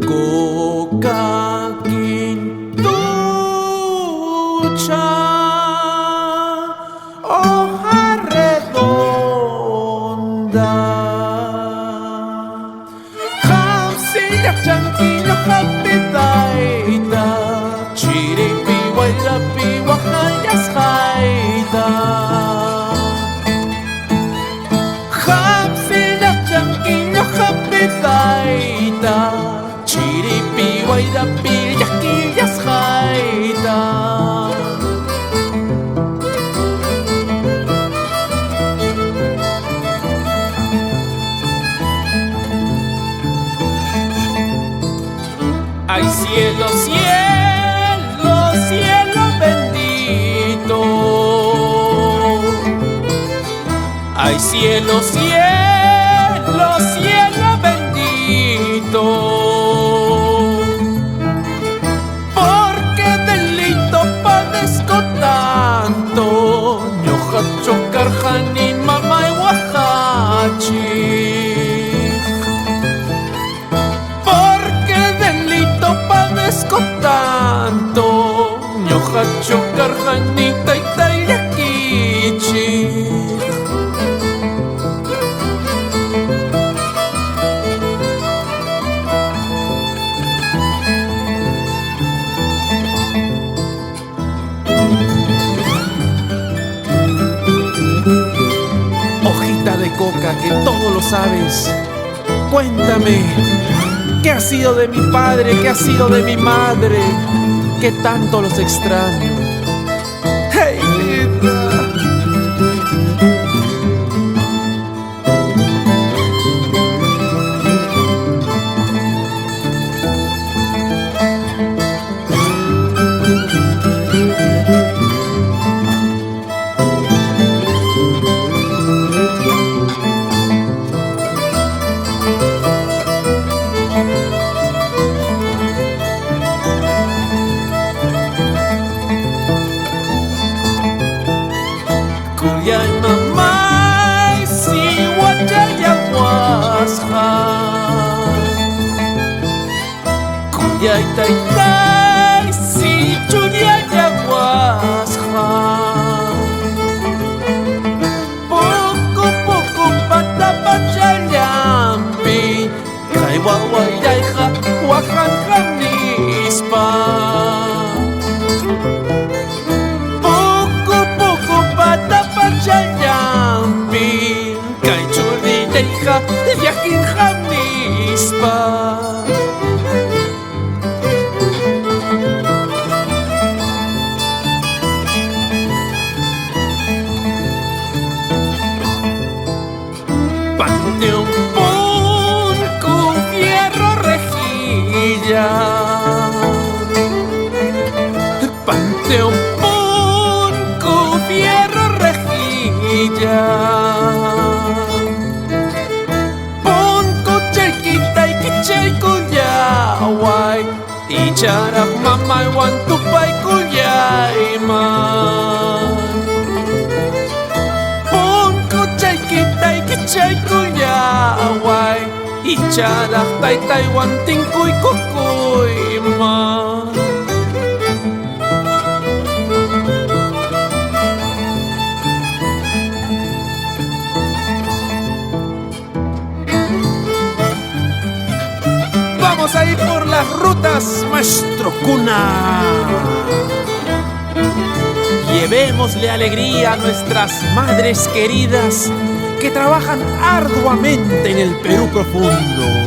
Coca quintucha, hoja redonda, jamsilla chanquillo japitaita, chiripi guayrapi guajayas jaita. Jamsilla chanquillo japitaita, chiripi guayrapi yaquillas jaita. Ay cielo, cielo, cielo bendito. Ay cielo, cielo, cielo bendito. Porque delito padezco tanto, ñojacho carjanin mamá y guajachi. Padezco tanto, ñojacho carjanita y taillaquichi. Hojita de coca que todo lo sabes, cuéntame. ¿Qué ha sido de mi padre? ¿Qué ha sido de mi madre? Que tanto los extraño. ¡Hey, linda! Kuyay mamay si wachaya washa, Kuyay taytay si churiaya washa. Poco poco patapachayampi, kay wawayayja wajanja nispa. Chayampi, kay churiyayja yakinja nispa. Panteón punco fierro rejilla, Panteón punco fierro rejilla. Punco chaykita y kichay kuyaway, icharak mamay wantupay kuyayman. Punco chaykita y kichay kuyaway, icharak taytay wantinkuy kukuyman. Vamos a ir por las rutas, maestro Cuna. Llevémosle alegría a nuestras madres queridas que trabajan arduamente en el Perú profundo.